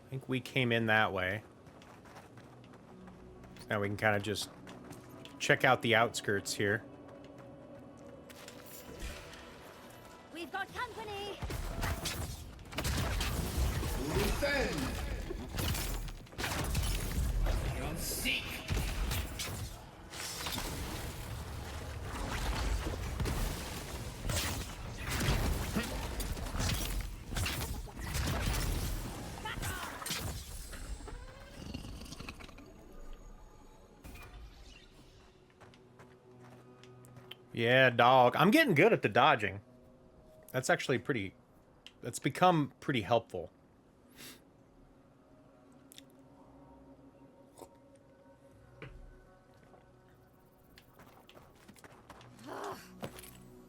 I think we came in that way. So now we can kind of just check out the outskirts here. We've got company. Listen. You'll seek. Yeah, dog. I'm getting good at the dodging. That's actually pretty... That's become pretty helpful.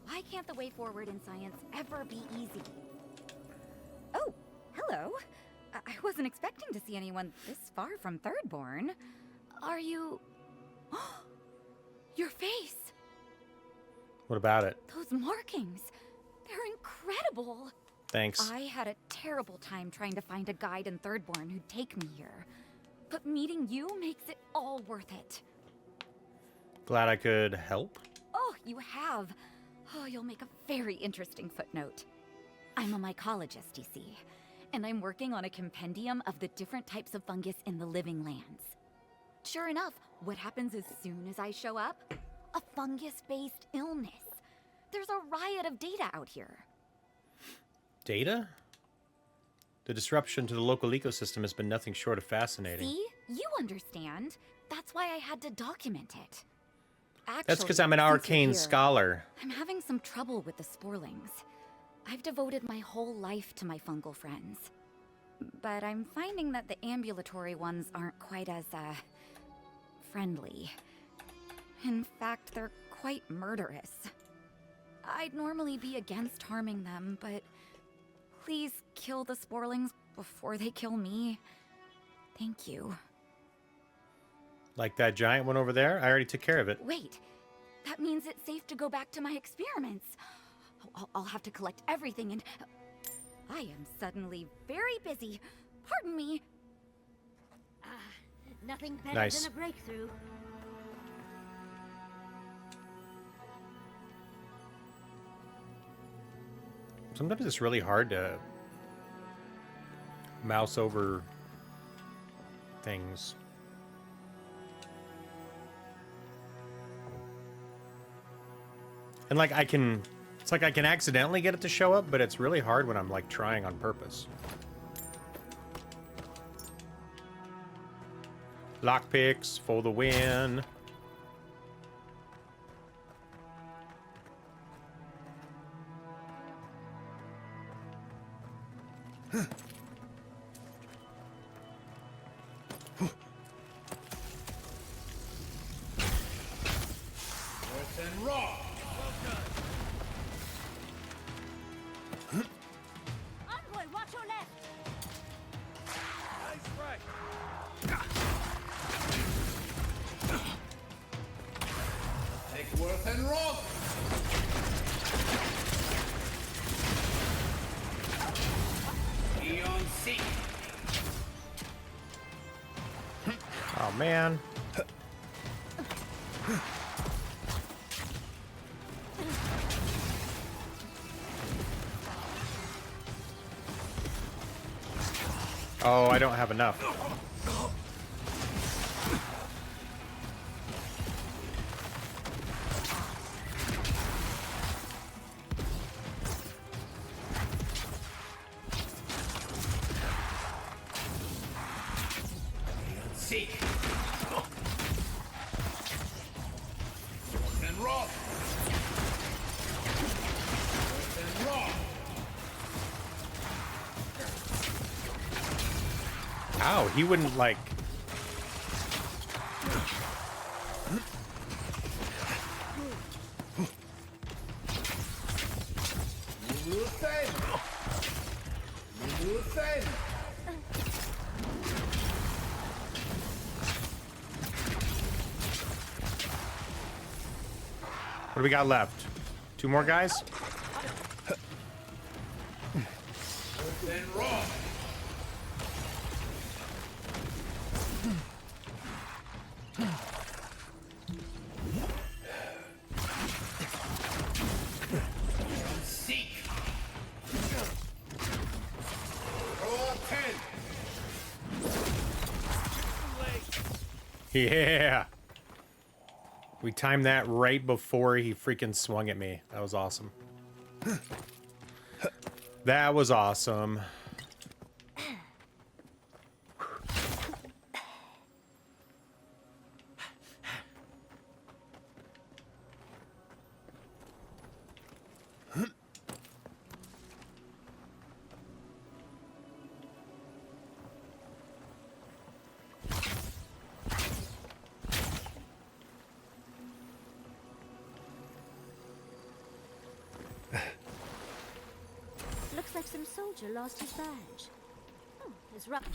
Why can't the way forward in science ever be easy? Oh, hello. I wasn't expecting to see anyone this far from Thirdborn. Are you... Your face! What about it? Those markings! They're incredible! Thanks. I had a terrible time trying to find a guide in Thirdborn who'd take me here. But meeting you makes it all worth it. Glad I could help. Oh, you have. Oh, you'll make a very interesting footnote. I'm a mycologist, you see, and I'm working on a compendium of the different types of fungus in the living lands. Sure enough, what happens as soon as I show up? A fungus-based illness. There's a riot of data out here. Data? The disruption to the local ecosystem has been nothing short of fascinating. See? You understand. That's why I had to document it. Actually, That's because I'm an since you're arcane here, scholar. I'm having some trouble with the sporlings. I've devoted my whole life to my fungal friends. But I'm finding that the ambulatory ones aren't quite as, friendly. In fact, they're quite murderous. I'd normally be against harming them, but please kill the sporlings before they kill me. Thank you. Like that giant one over there? I already took care of it. Wait, that means it's safe to go back to my experiments. I'll have to collect everything and... I am suddenly very busy. Pardon me. Nothing better Nice. than a breakthrough. Sometimes it's really hard to mouse over things. And like it's like I can accidentally get it to show up, but it's really hard when I'm like trying on purpose. Lockpicks for the win. Earth and raw. Envoy, watch your left. Nice right. Take Worth and rock. Eon seek. Oh man. Oh, I don't have enough. Eon seek. Worth and rock. Worth and rock. Ow, he wouldn't like... Listen. Listen. What do we got left? Two more guys? Worth and rock. Yeah. We timed that right before he freaking swung at me. That was awesome. That was awesome. Looks like some soldier lost his badge. Oh, his rough.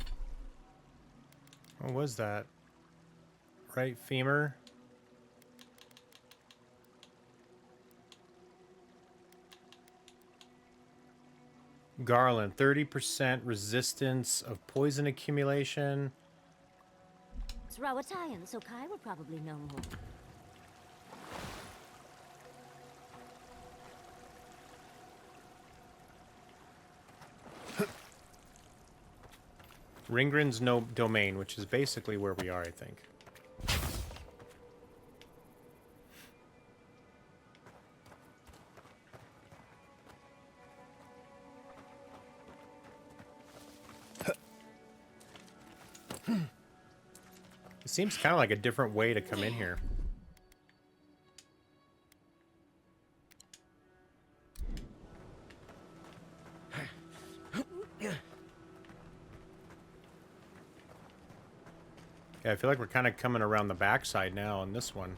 What was that? Right femur? Garland, 30% resistance of poison accumulation. SirMrCl3an, so Kai will probably know more. Ringren's no domain, which is basically where we are, I think. It seems kind of like a different way to come in here. Yeah, I feel like we're kind of coming around the backside now on this one.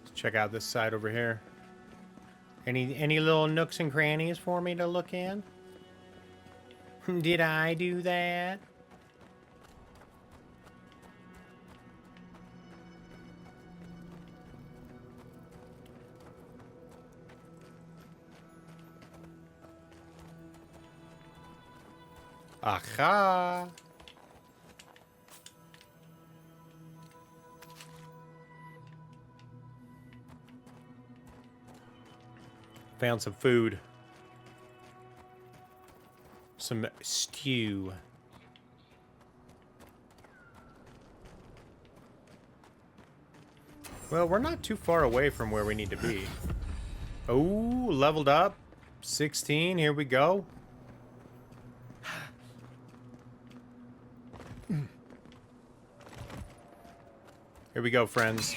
Let's check out this side over here. Any little nooks and crannies for me to look in? Did I do that? Aha! Found some food. Some stew. Well, we're not too far away from where we need to be. Oh, leveled up. 16, here we go. Here we go, friends.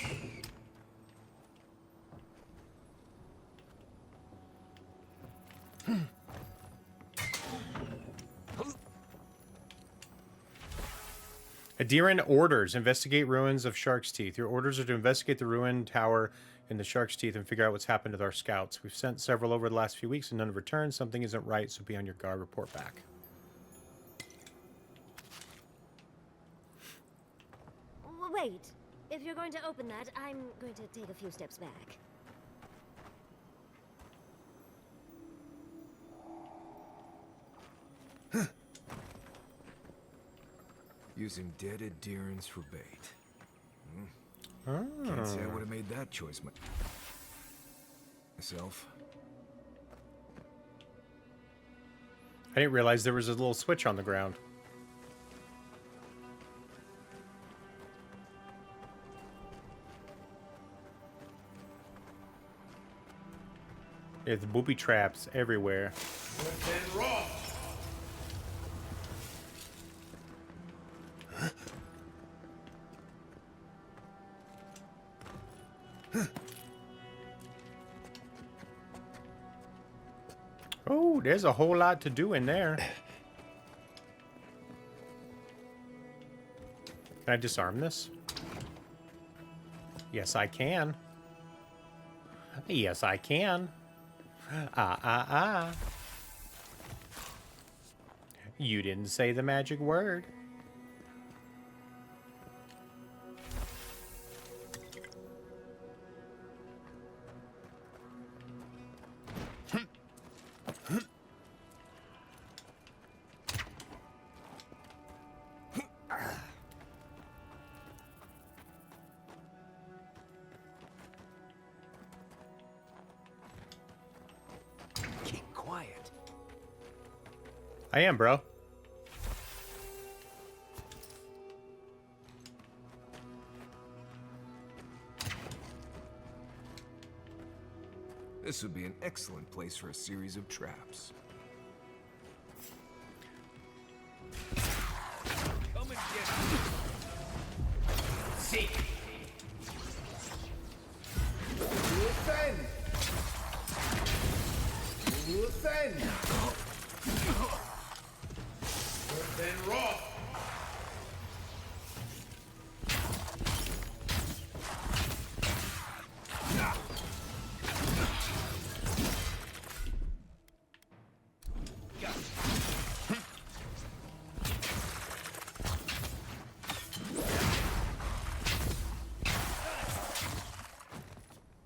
Adherent orders. Investigate ruins of Shark's Teeth. Your orders are to investigate the ruined tower in the Shark's Teeth and figure out what's happened with our scouts. We've sent several over the last few weeks and none have returned. Something isn't right, so be on your guard. Report back. Wait. If you're going to open that, I'm going to take a few steps back. Using dead adherents for bait. Oh. Can't say I would have made that choice myself. I didn't realize there was a little switch on the ground. There's booby traps everywhere. Earth and rock. Oh, there's a whole lot to do in there. Can I disarm this? Yes, I can. Yes, I can. You didn't say the magic word. quiet. I am, bro. This would be an excellent place for a series of traps. Come and get me. Seek. Listen. Listen. Listen, rock.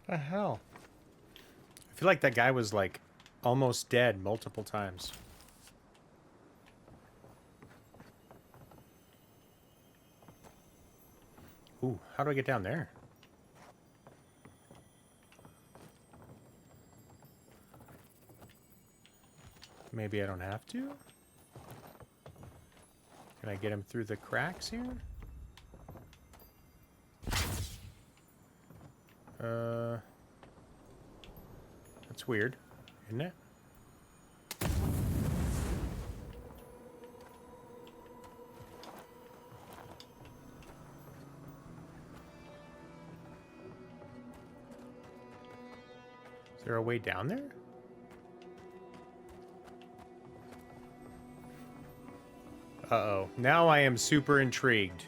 The hell? I feel like that guy was like almost dead multiple times. Ooh, how do I get down there? Maybe I don't have to? Can I get him through the cracks here? That's weird, isn't it? Is there a way down there? Uh-oh. Now I am super intrigued.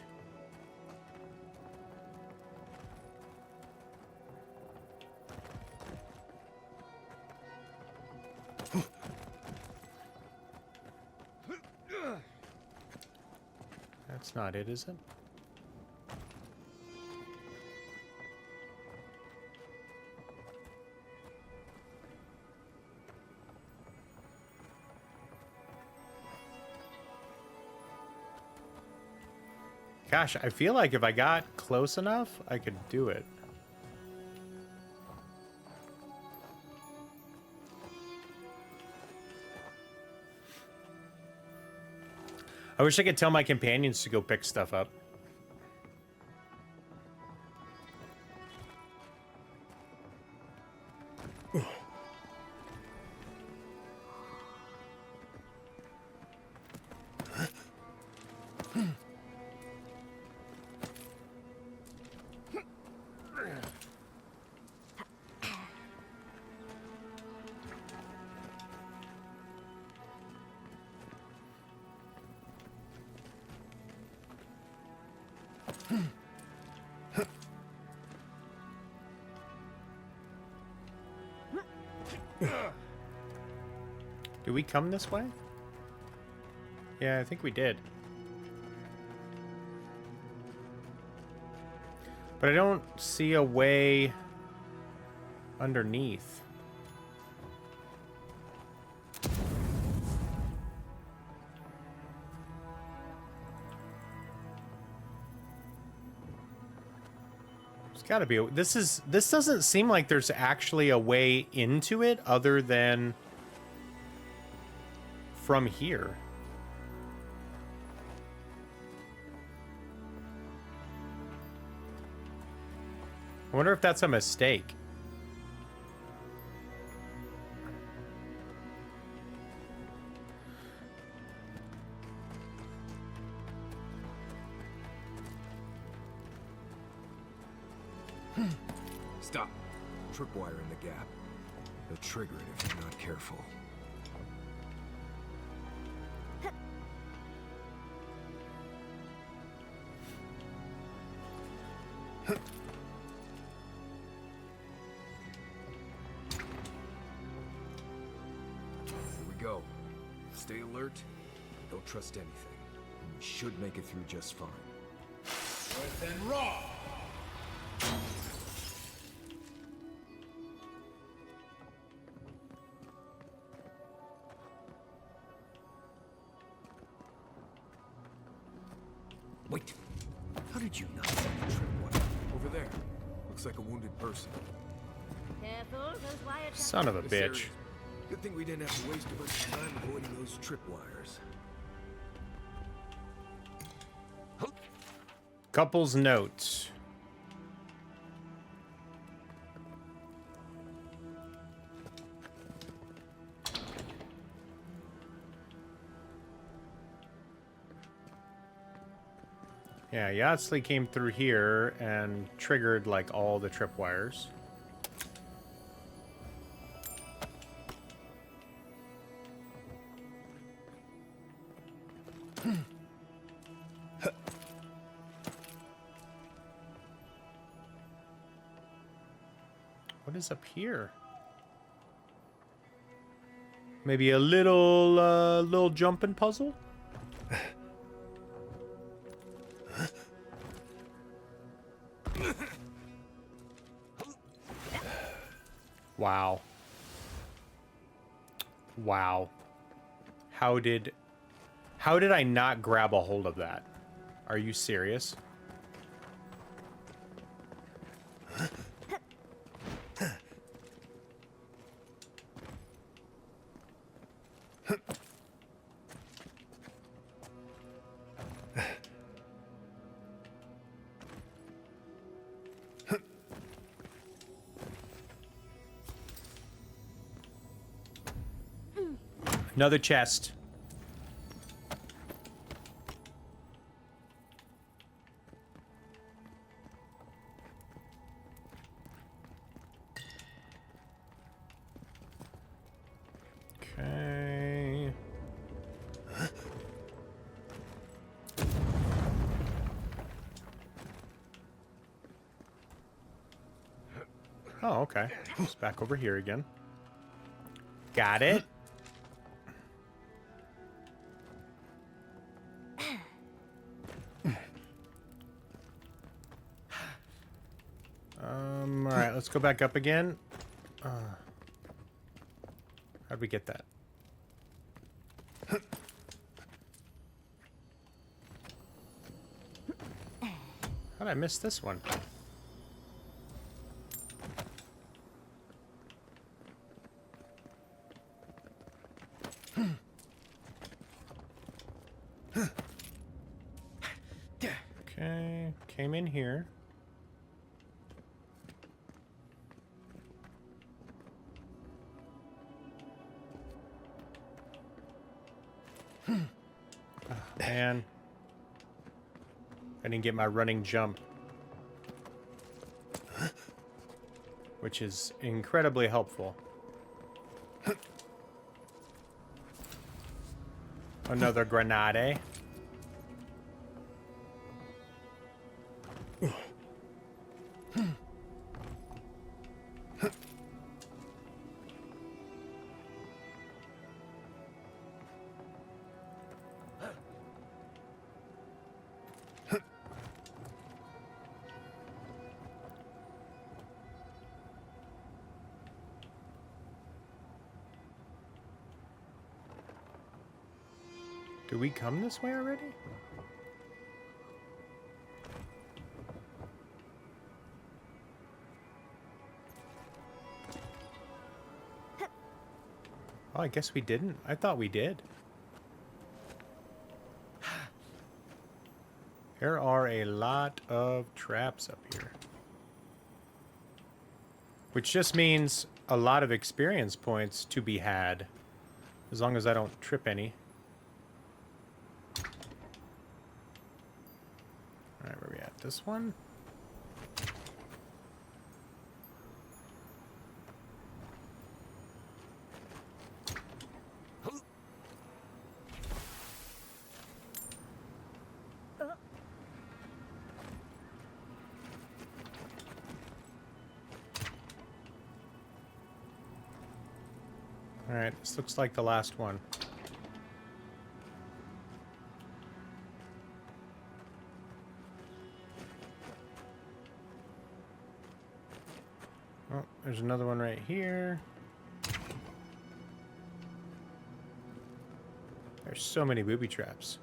That's not it, is it? Gosh, I feel like if I got close enough, I could do it. I wish I could tell my companions to go pick stuff up. Did we come this way? Yeah, I think we did. But I don't see a way underneath. There's gotta be a, this doesn't seem like there's actually a way into it other than from here. I wonder if that's a mistake. Stop. Tripwire in the gap. They'll trigger it if you're not careful. Go. Stay alert. Don't trust anything. And we should make it through just fine. Earth and rock. Wait. How did you not see the tripwire? Over there. Looks like a wounded person. Careful, those wire traps. Son of a This bitch. area's Good thing we didn't have to waste a bunch of time avoiding those tripwires. Couple's notes. Yeah, Yatsley came through here and triggered like all the tripwires. What is up here? Maybe a little jumping puzzle? Wow. Wow. How did I not grab a hold of that? Are you serious? Another chest. Okay. Oh, okay. It's back over here again. Got it. All right, let's go back up again. How'd we get that? How'd I miss this one? Okay, came in here. Man, I didn't get my running jump, which is incredibly helpful. Another grenade. Did we come this way already? Oh, I guess we didn't. I thought we did. There are a lot of traps up here. Which just means a lot of experience points to be had. As long as I don't trip any. Alright, where are we at? This one? Alright, this looks like the last one. Oh, there's another one right here. There's so many booby traps.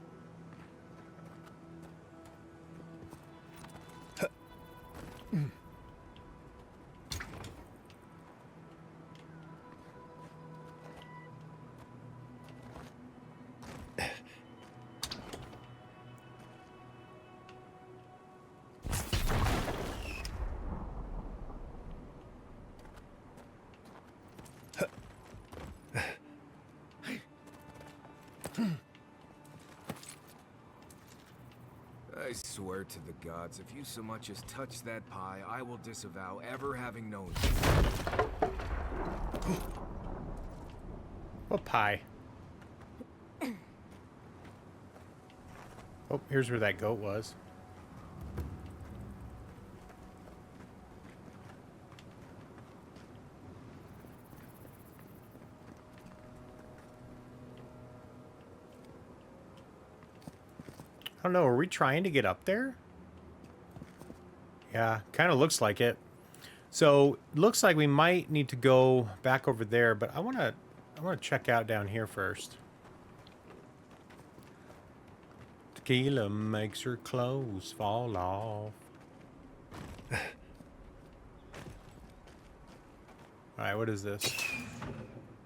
to the gods, if you so much as touch that pie, I will disavow ever having known you. What pie? Oh, here's where that goat was. I don't know, are we trying to get up there? Yeah, kind of looks like it. So, looks like we might need to go back over there, but I want to check out down here first. Tequila makes her clothes fall off. Alright, what is this?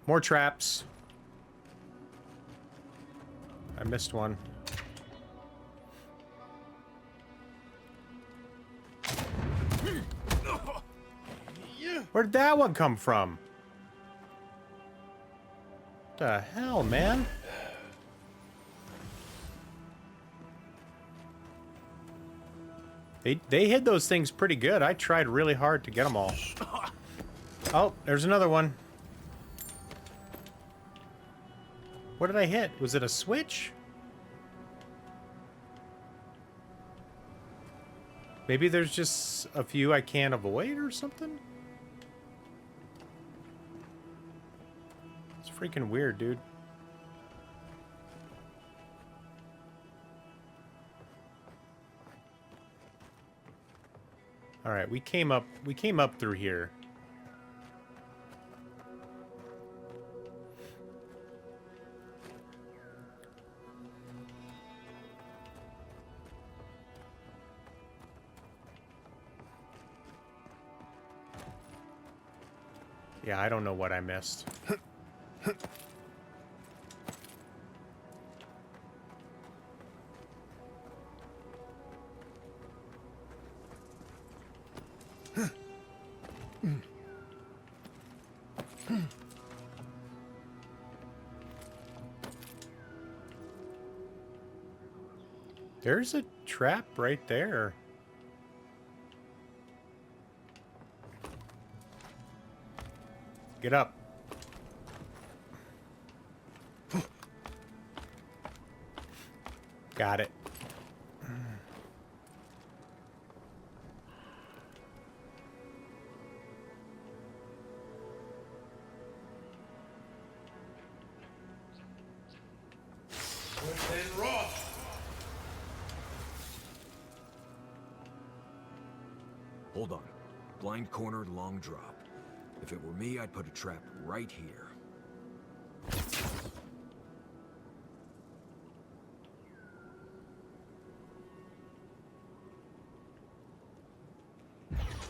More traps. I missed one. Where did that one come from? What the hell, man? They hid those things pretty good. I tried really hard to get them all. Oh, there's another one. What did I hit? Was it a switch? Maybe there's just a few I can't avoid or something? It's freaking weird, dude. All right, we came up through here. Yeah, I don't know what I missed. There's a trap right there. Get up. Got it. Within Roth. Hold on. Blind corner, long drop. If it were me, I'd put a trap right here.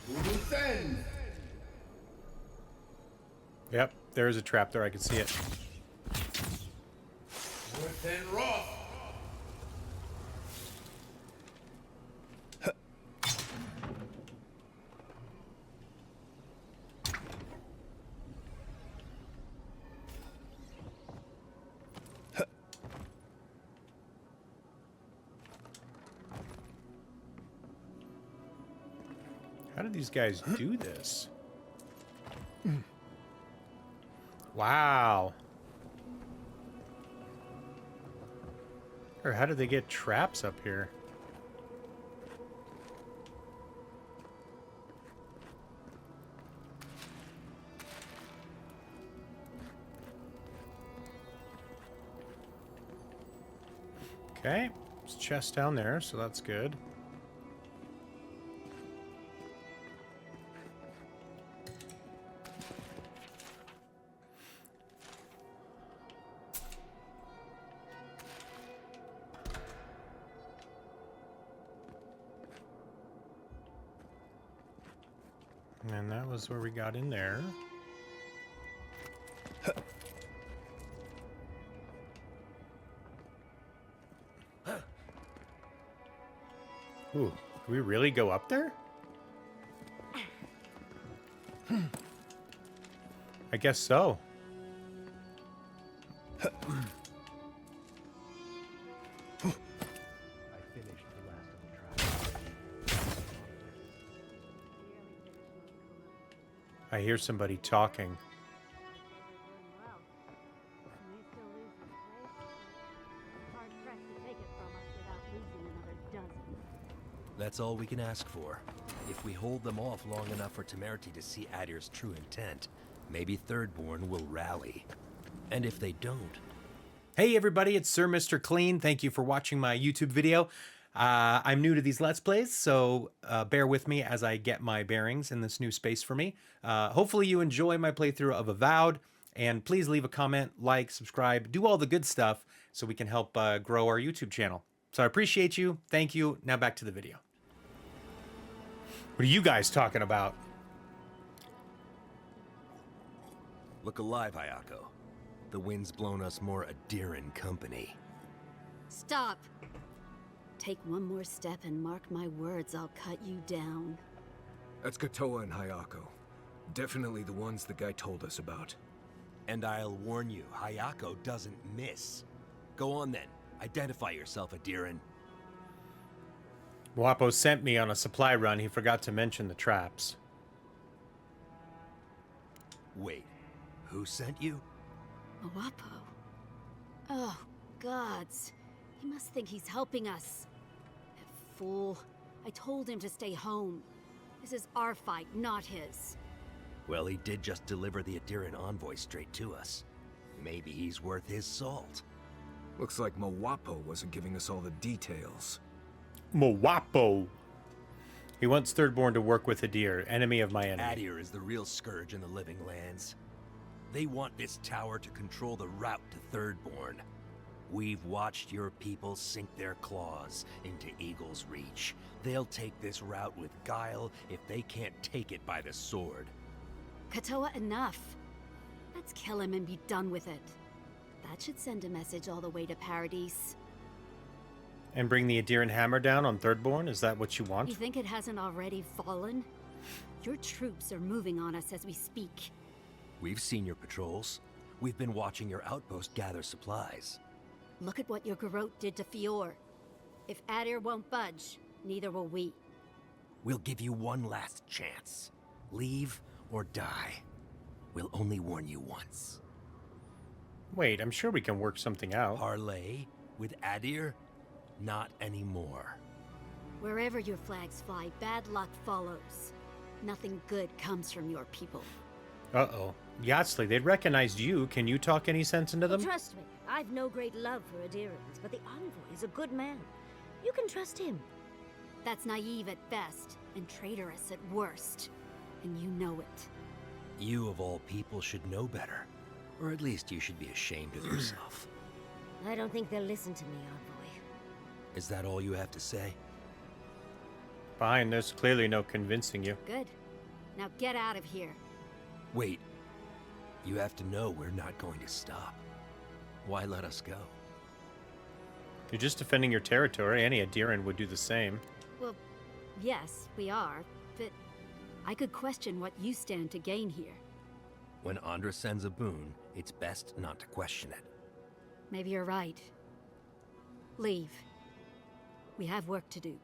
Loose end. Yep, there's a trap there. I can see it. Within Roth. How did these guys do this? Wow. Or how did they get traps up here? Okay, there's a chest down there, so that's good. And that was where we got in there. Ooh, can we really go up there? I guess so. I finished the last of the traps. I hear somebody talking. That's all we can ask for. If we hold them off long enough for Temerity to see Adir's true intent, maybe Thirdborn will rally. And if they don't... Hey everybody, it's SirMrCl3an. Thank you for watching my YouTube video. I'm new to these Let's Plays, so bear with me as I get my bearings in this new space for me. Hopefully you enjoy my playthrough of Avowed, and please leave a comment, like, subscribe, do all the good stuff so we can help grow our YouTube channel. So I appreciate you. Thank you. Now back to the video. What are you guys talking about? Look alive, Hayako. The wind's blown us more Adiran company. Stop! Take one more step and mark my words, I'll cut you down. That's Katoa and Hayako. Definitely the ones the guy told us about. And I'll warn you, Hayako doesn't miss. Go on then. Identify yourself, Adiran. Wapo sent me on a supply run. He forgot to mention the traps. Wait, who sent you? Mawapo? Oh, gods. He must think he's helping us. That fool. I told him to stay home. This is our fight, not his. Well, he did just deliver the Adiran envoy straight to us. Maybe he's worth his salt. Looks like Mawapo wasn't giving us all the details. Mawapo. He wants Thirdborn to work with Adir, enemy of my enemy. Adir is the real scourge in the living lands. They want this tower to control the route to Thirdborn. We've watched your people sink their claws into Eagle's Reach. They'll take this route with guile if they can't take it by the sword. Katoa, enough. Let's kill him and be done with it. That should send a message all the way to Paradise. And bring the Adiran hammer down on Thirdborn? Is that what you want? You think it hasn't already fallen? Your troops are moving on us as we speak. We've seen your patrols. We've been watching your outpost gather supplies. Look at what your Garrote did to Fior. If Adir won't budge, neither will we. We'll give you one last chance. Leave or die. We'll only warn you once. Wait, I'm sure we can work something out. Parley with Adir? Not anymore. Wherever your flags fly, bad luck follows. Nothing good comes from your people. Uh-oh. Yatsli, they'd recognized you. Can you talk any sense into them? Trust me, I've no great love for Adirans, but the envoy is a good man. You can trust him. That's naive at best, and traitorous at worst. And you know it. You of all people should know better. Or at least you should be ashamed of yourself. I don't think they'll listen to me, envoy. Is that all you have to say? Fine, there's clearly no convincing you. Good. Now get out of here. Wait. You have to know we're not going to stop. Why let us go? You're just defending your territory. Any Adiran would do the same. Well, yes, we are, but I could question what you stand to gain here. When Andra sends a boon, it's best not to question it. Maybe you're right. Leave. We have work to do.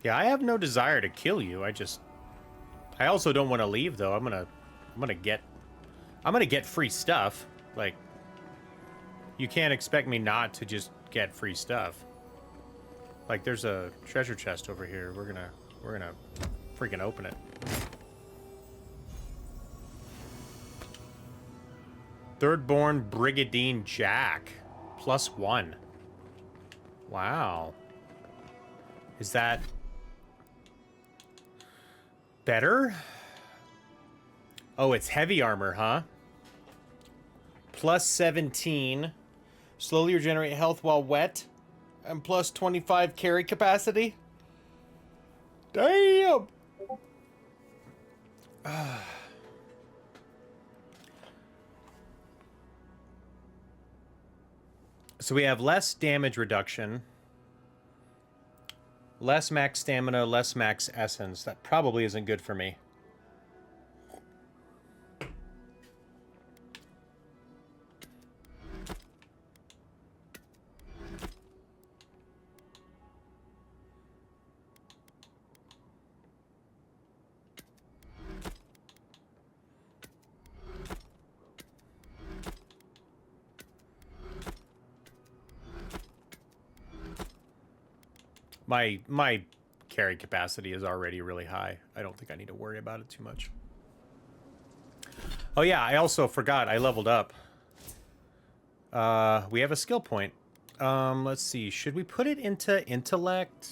Yeah, I have no desire to kill you. I also don't want to leave though. I'm gonna get free stuff. Like, you can't expect me not to just get free stuff. Like, there's a treasure chest over here. We're gonna freaking open it. Thirdborn Brigadine Jack. +1. Wow. Is that better? Oh, it's heavy armor, huh? +17. Slowly regenerate health while wet. And +25 carry capacity. Damn! So we have less damage reduction, less max stamina, less max essence. That probably isn't good for me. My carry capacity is already really high. I don't think I need to worry about it too much. Oh yeah, I also forgot I leveled up. We have a skill point. Let's see. Should we put it into intellect?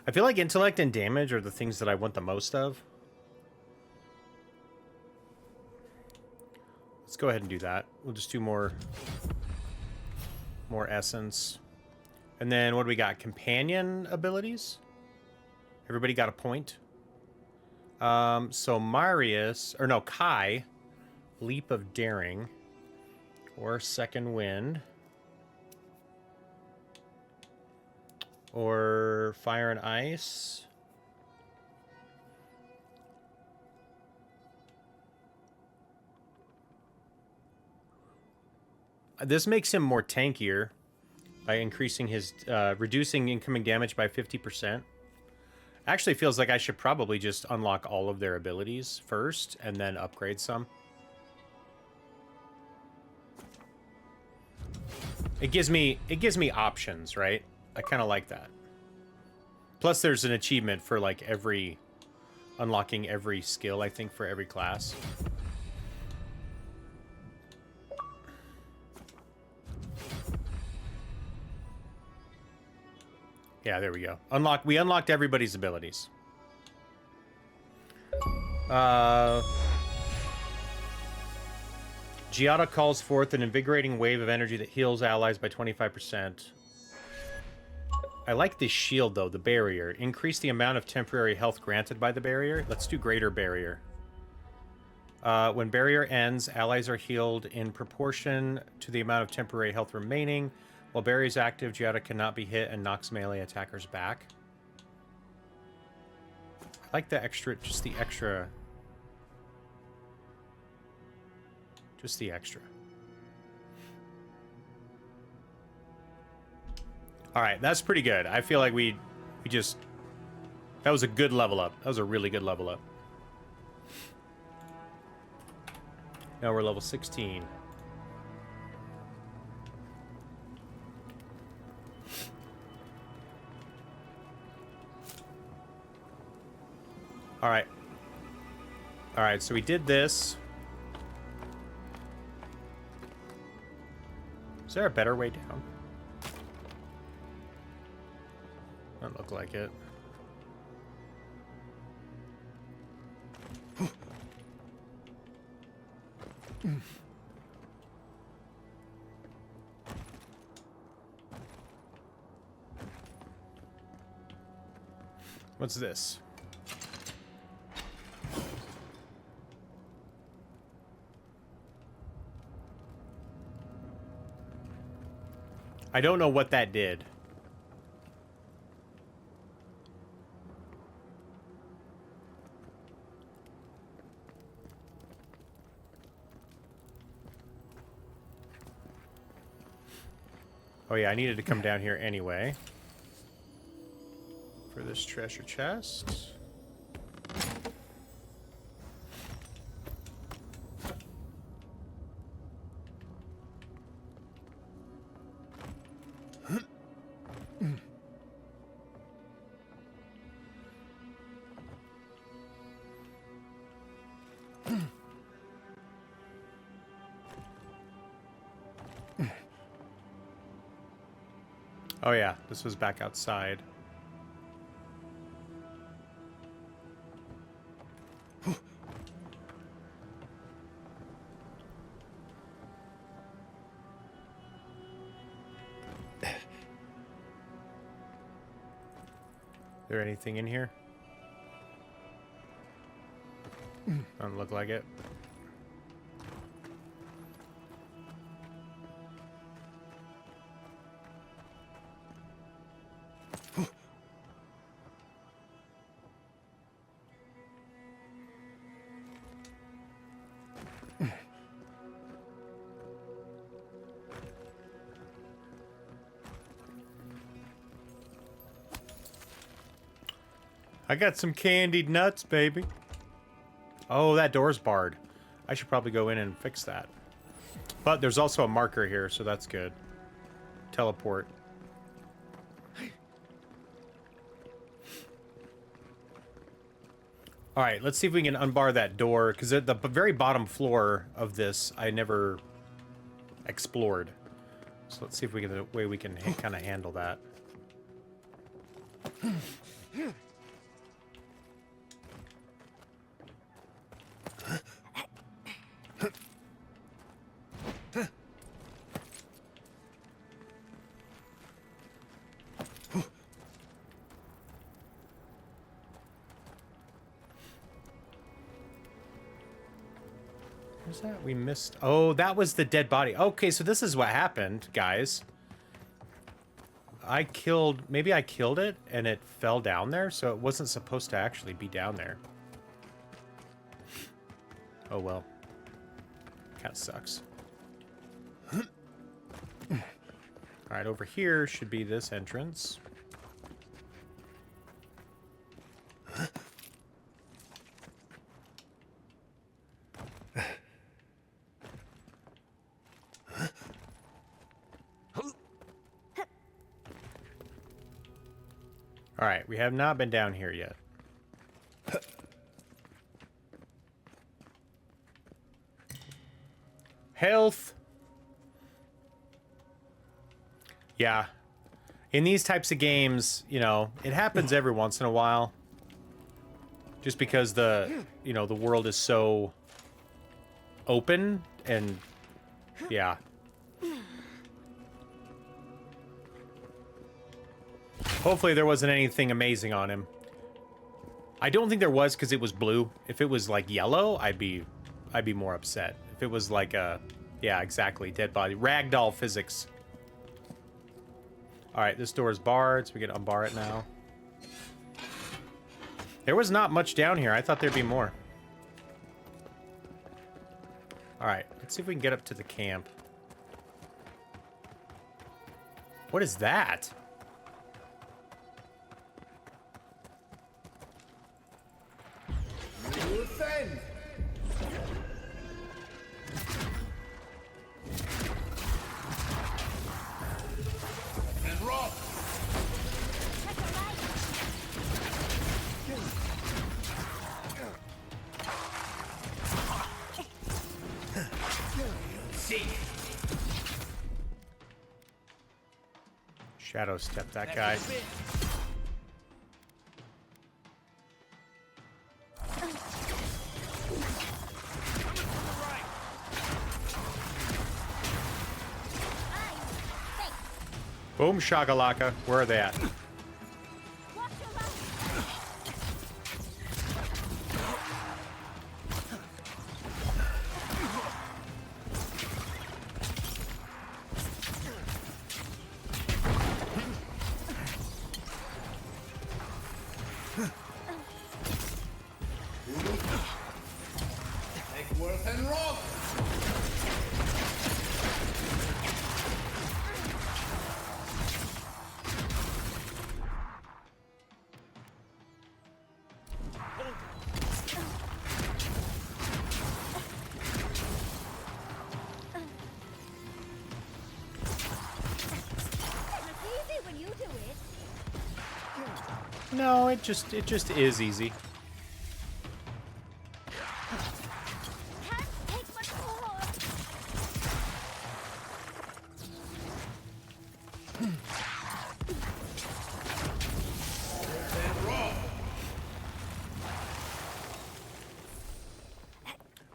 I feel like intellect and damage are the things that I want the most of. Let's go ahead and do that. We'll just do more essence. And then what do we got? Companion abilities? Everybody got a point. So Marius, or no, Kai, Leap of Daring, or Second Wind, or Fire and Ice. This makes him more tankier by increasing his, reducing incoming damage by 50%. Actually feels like I should probably just unlock all of their abilities first and then upgrade some. It gives me options, right? I kind of like that. Plus there's an achievement for like unlocking every skill, I think, for every class. Yeah, there we go. We unlocked everybody's abilities. Giada calls forth an invigorating wave of energy that heals allies by 25%. I like this shield, though, the barrier. Increase the amount of temporary health granted by the barrier. Let's do greater barrier. When barrier ends, allies are healed in proportion to the amount of temporary health remaining. While barrier is active, Giada cannot be hit and knocks melee attackers back. I like the extra, just the extra. Just the extra. All right, that's pretty good. I feel like we just, that was a good level up. That was a really good level up. Now we're level 16. All right. All right, so we did this. Is there a better way down? Doesn't look like it. What's this? I don't know what that did. Oh yeah, I needed to come down here anyway. For this treasure chest. Oh yeah, this was back outside. Is there anything in here? Doesn't look like it. I got some candied nuts, baby. Oh, that door's barred. I should probably go in and fix that. But there's also a marker here, so that's good. Teleport. All right, let's see if we can unbar that door, because at the very bottom floor of this, I never explored. So let's see if we can a way we can kind of handle that. Where's that? We missed. Oh, that was the dead body. Okay, so this is what happened, guys. Maybe I killed it and it fell down there, so it wasn't supposed to actually be down there. Oh well. Kind of sucks. Alright, over here should be this entrance. Alright, we have not been down here yet. Health! Yeah. In these types of games, you know, it happens every once in a while. Just because the world is so open and yeah. Hopefully there wasn't anything amazing on him. I don't think there was because it was blue. If it was like yellow, I'd be more upset. If it was like yeah, exactly, dead body. Ragdoll physics. All right, this door is barred, so we can unbar it now. There was not much down here. I thought there'd be more. All right, let's see if we can get up to the camp. What is that? Loose end. And rock. See. Shadow step that guy. Boom shakalaka. Where are they at? Take worth and rock. No, it just is easy.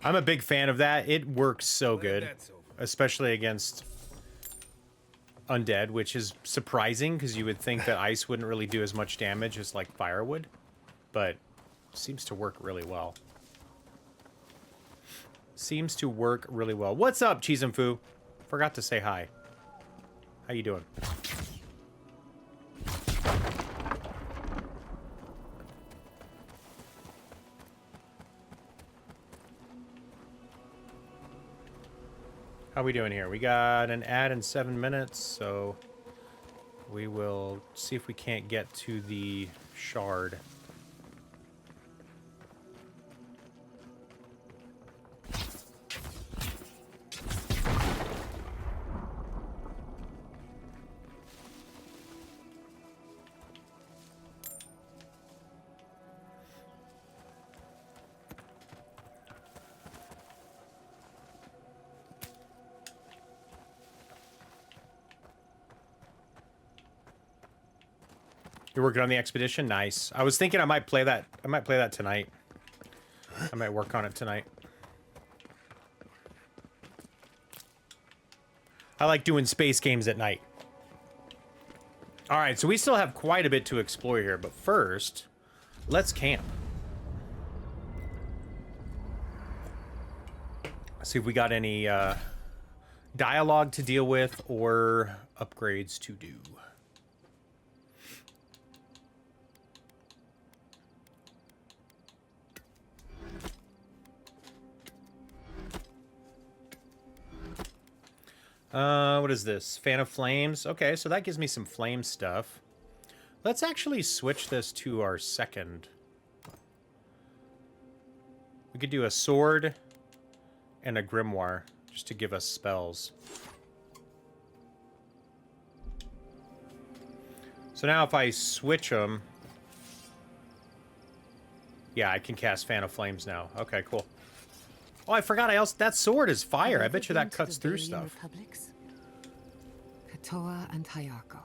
I'm a big fan of that. It works so good, especially against undead, which is surprising because you would think that ice wouldn't really do as much damage as like fire would, but seems to work really well. Seems to work really well. What's up, Cheese and Foo? Forgot to say hi. How you doing? How we doing here? We got an ad in 7 minutes, so we will see if we can't get to the shard. You're working on the expedition? Nice. I was thinking I might play that. I might play that tonight. I might work on it tonight. I like doing space games at night. All right, so we still have quite a bit to explore here, but first, let's camp. See if we got any dialogue to deal with or upgrades to do. What is this? Fan of Flames. Okay, so that gives me some flame stuff. Let's actually switch this to our second. We could do a sword and a grimoire just to give us spells. So now if I switch them, yeah, I can cast Fan of Flames now. Okay, cool. Oh, I forgot. That sword is fire. I bet you that cuts through stuff. Republics? Katoa and Hayako.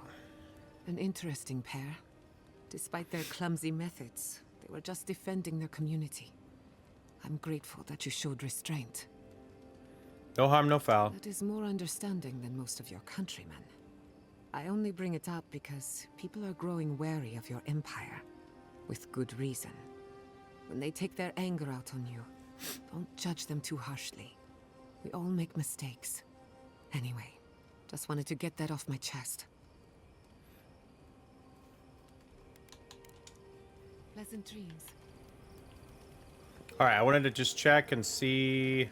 An interesting pair. Despite their clumsy methods, they were just defending their community. I'm grateful that you showed restraint. No harm, no foul. That is more understanding than most of your countrymen. I only bring it up because people are growing wary of your empire. With good reason. When they take their anger out on you, don't judge them too harshly. We all make mistakes. Anyway, just wanted to get that off my chest. Pleasant dreams. All right, I wanted to just check and see.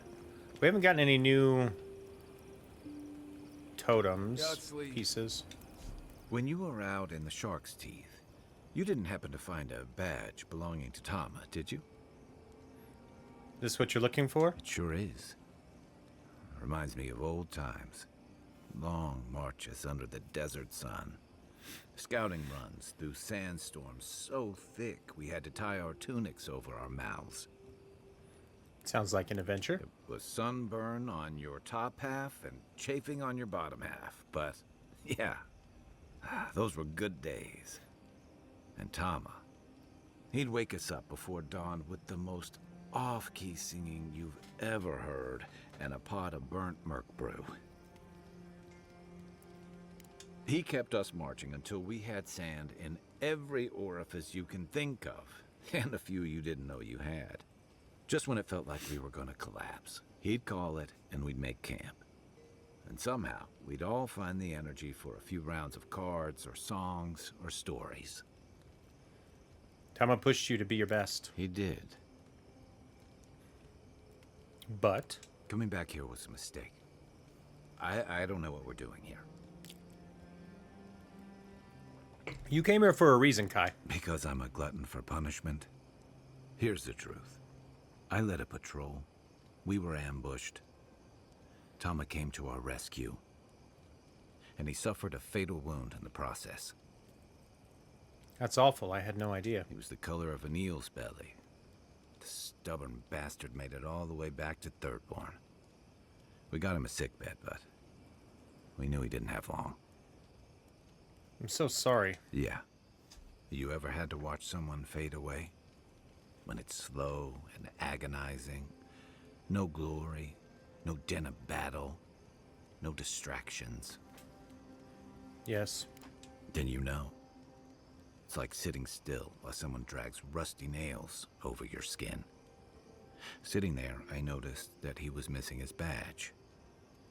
We haven't gotten any new totems pieces. When you were out in the Shark's Teeth, you didn't happen to find a badge belonging to Tama, did you? This what you're looking for? It sure is. Reminds me of old times. Long marches under the desert sun. Scouting runs through sandstorms so thick we had to tie our tunics over our mouths. Sounds like an adventure. It was sunburn on your top half and chafing on your bottom half. But, yeah, those were good days. And Tama, he'd wake us up before dawn with the most off-key singing you've ever heard and a pot of burnt merc brew. He kept us marching until we had sand in every orifice you can think of, and a few you didn't know you had. Just when it felt like we were gonna collapse, he'd call it and we'd make camp. And somehow, we'd all find the energy for a few rounds of cards or songs or stories. Tama pushed you to be your best. He did. But Coming back here was a mistake. I don't know what we're doing here. you came here for a reason, Kai. Because I'm a glutton for punishment? Here's the truth. I led a patrol. We were ambushed. Tama came to our rescue. And he suffered a fatal wound in the process. That's awful. I had no idea. He was the color of an eel's belly. The stubborn bastard made it all the way back to Thirdborn. We got him a sickbed, but we knew he didn't have long. I'm so sorry. Yeah. You ever had to watch someone fade away? When it's slow and agonizing. No glory, no din of battle, no distractions. Yes. Then you know. It's like sitting still while someone drags rusty nails over your skin. Sitting there, I noticed that he was missing his badge.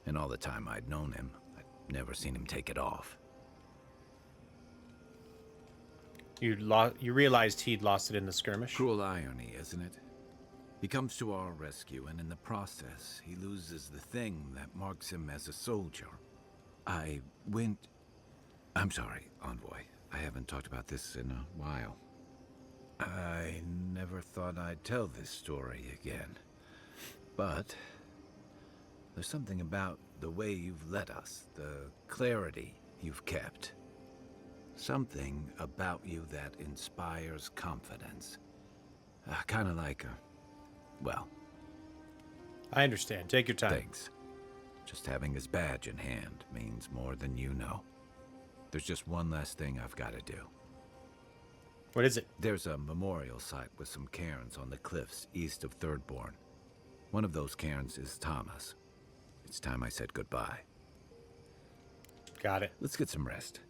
And all the time I'd known him, I'd never seen him take it off. You realized he'd lost it in the skirmish? Cruel irony, isn't it? He comes to our rescue, and in the process, he loses the thing that marks him as a soldier. I'm sorry, Envoy. I haven't talked about this in a while. I never thought I'd tell this story again. But there's something about the way you've led us, the clarity you've kept. Something about you that inspires confidence. Kind of like well... I understand. Take your time. Thanks. Just having his badge in hand means more than you know. There's just one last thing I've got to do. What is it? There's a memorial site with some cairns on the cliffs east of Thirdborn. One of those cairns is Thomas. It's time I said goodbye. Got it. Let's get some rest.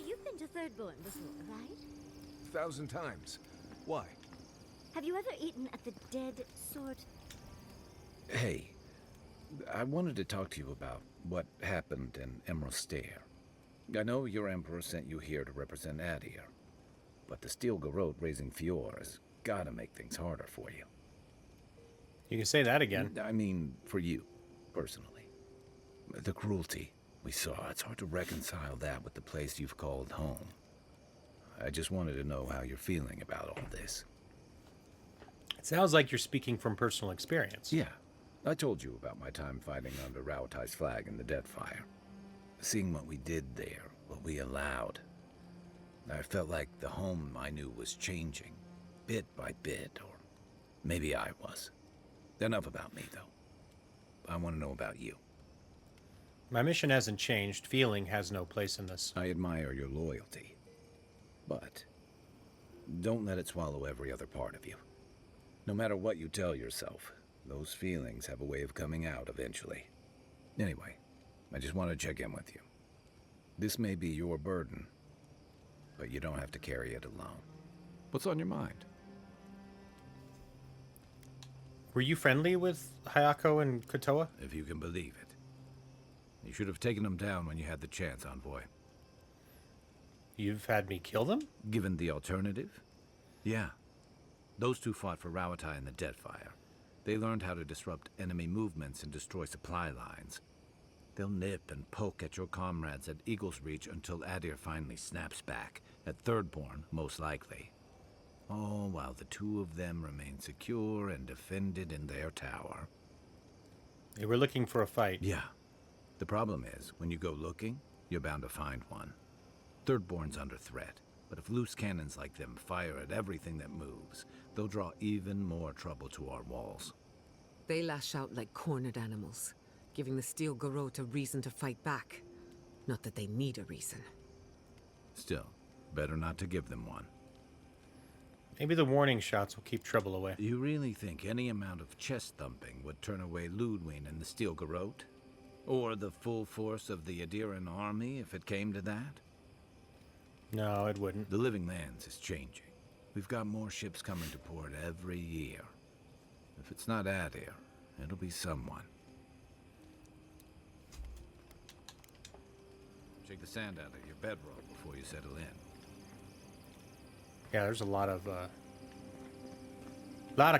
You've been to Thirdborn before, right? 1,000 times. Why? Have you ever eaten at the dead sort? Hey, I wanted to talk to you about what happened in Emerald Stair. I know your emperor sent you here to represent Adir, but the Steel Garrote raising Fior has gotta make things harder for you. You can say that again. I mean, for you, personally. The cruelty we saw, it's hard to reconcile that with the place you've called home. I just wanted to know how you're feeling about all this. It sounds like you're speaking from personal experience. Yeah, I told you about my time fighting under Rauatai's flag in the Deadfire. Seeing what we did there, what we allowed. I felt like the home I knew was changing, bit by bit, or maybe I was. Enough about me, though. I want to know about you. My mission hasn't changed. Feeling has no place in this. I admire your loyalty. But don't let it swallow every other part of you. No matter what you tell yourself, those feelings have a way of coming out eventually. Anyway, I just want to check in with you. This may be your burden, but you don't have to carry it alone. What's on your mind? Were you friendly with Hayako and Kotoa? If you can believe it. You should have taken them down when you had the chance, Envoy. You've had me kill them? Given the alternative? Yeah. Those two fought for Rauatai in the Deadfire. They learned how to disrupt enemy movements and destroy supply lines. They'll nip and poke at your comrades at Eagle's Reach until Adir finally snaps back, at Thirdborn, most likely. All while the two of them remain secure and defended in their tower. They were looking for a fight. Yeah. The problem is, when you go looking, you're bound to find one. Thirdborn's under threat, but if loose cannons like them fire at everything that moves, they'll draw even more trouble to our walls. They lash out like cornered animals, giving the Steel Garrote a reason to fight back. Not that they need a reason. Still, better not to give them one. Maybe the warning shots will keep trouble away. You really think any amount of chest thumping would turn away Ludwig and the Steel Garrote? Or the full force of the Adiran army, if it came to that? No, it wouldn't. The Living Lands is changing. We've got more ships coming to port every year. If it's not Adir, it'll be someone. Shake the sand out of your bedroll before you settle in. Yeah, there's a lot of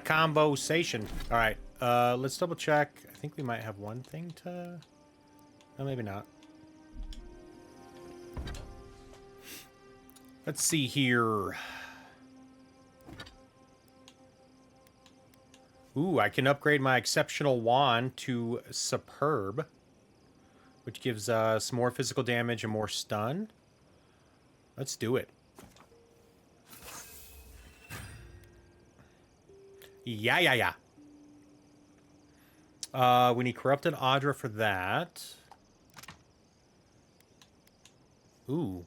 conversation. All right, let's double check. I think we might have one thing to... No, maybe not. Let's see here. Ooh, I can upgrade my exceptional wand to superb, which gives us more physical damage and more stun. Let's do it. Yeah. We need Corrupted Audra for that. Ooh.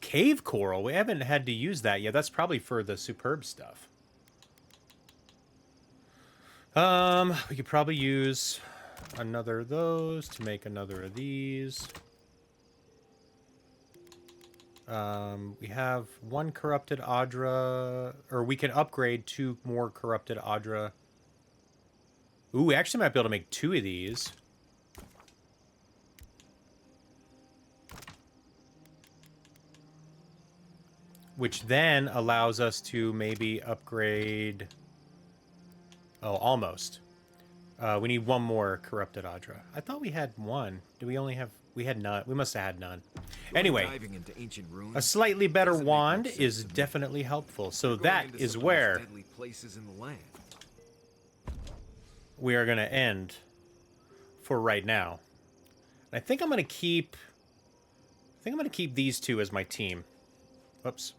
Cave Coral. We haven't had to use that yet. That's probably for the superb stuff. We could probably use another of those to make another of these. We have one Corrupted Audra, or we can upgrade 2 more Corrupted Audra. Ooh, we actually might be able to make 2 of these. Which then allows us to maybe upgrade... Oh, almost. We need 1 more Corrupted Audra. I thought we had 1. Do we only have... We had none. We must have had none. Anyway, Diving into ancient ruins a slightly better doesn't make much wand sense is to me. definitely helpful. So You're going that into is some of the most where deadly places in the land. we are going to end for right now. I think I'm going to keep... these 2 as my team. Whoops.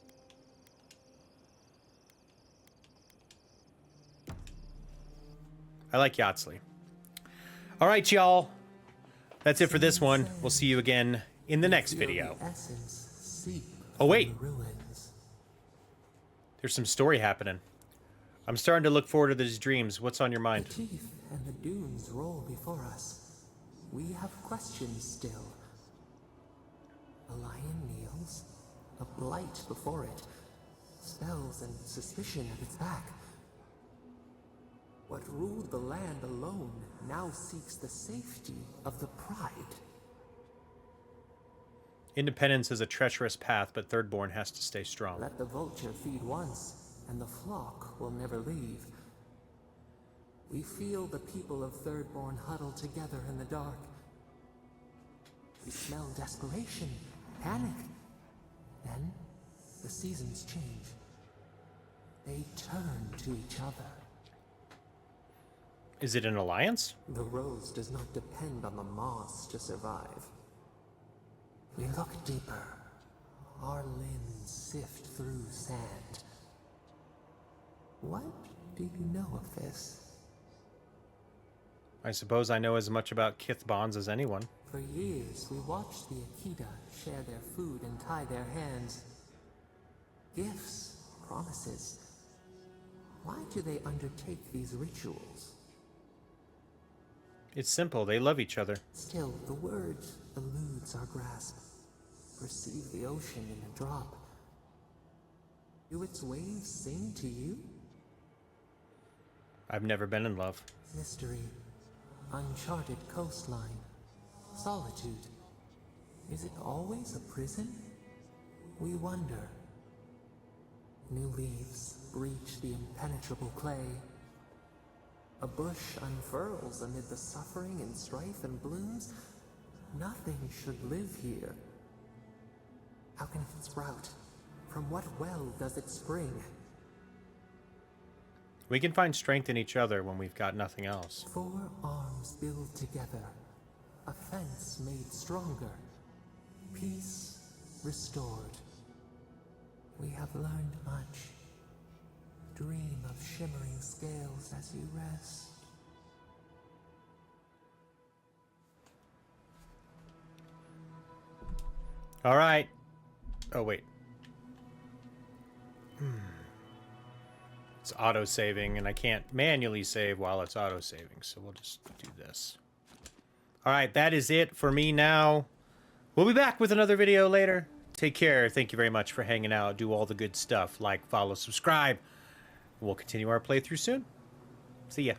I like Yatsley. All right, y'all. That's it for this one. We'll see you again in the next video. Oh, wait. There's some story happening. I'm starting to look forward to these dreams. What's on your mind? The teeth and the dunes roll before us. We have questions still. A lion kneels, a blight before it, spells and suspicion at its back. What ruled the land alone now seeks the safety of the pride. Independence is a treacherous path, but Thirdborn has to stay strong. Let the vulture feed once, and the flock will never leave. We feel the people of Thirdborn huddle together in the dark. We smell desperation, panic. Then, the seasons change. They turn to each other. Is it an alliance? The rose does not depend on the moss to survive. We look deeper. Our limbs sift through sand. What do you know of this? I suppose I know as much about kith bonds as anyone. For years, we watched the Akita share their food and tie their hands. Gifts, promises. Why do they undertake these rituals? It's simple. They love each other. Still, the word eludes our grasp. Perceive the ocean in a drop. Do its waves sing to you? I've never been in love. Mystery. Uncharted coastline. Solitude. Is it always a prison? We wonder. New leaves breach the impenetrable clay. A bush unfurls amid the suffering and strife and blooms. Nothing should live here. How can it sprout? From what well does it spring? We can find strength in each other when we've got nothing else. 4 arms build together. A fence made stronger. Peace restored. We have learned much. Dream of shimmering scales as you rest. All right. Oh, wait. It's auto-saving, and I can't manually save while it's auto-saving, so we'll just do this. All right, that is it for me now. We'll be back with another video later. Take care. Thank you very much for hanging out. Do all the good stuff. Like, follow, subscribe. We'll continue our playthrough soon. See ya.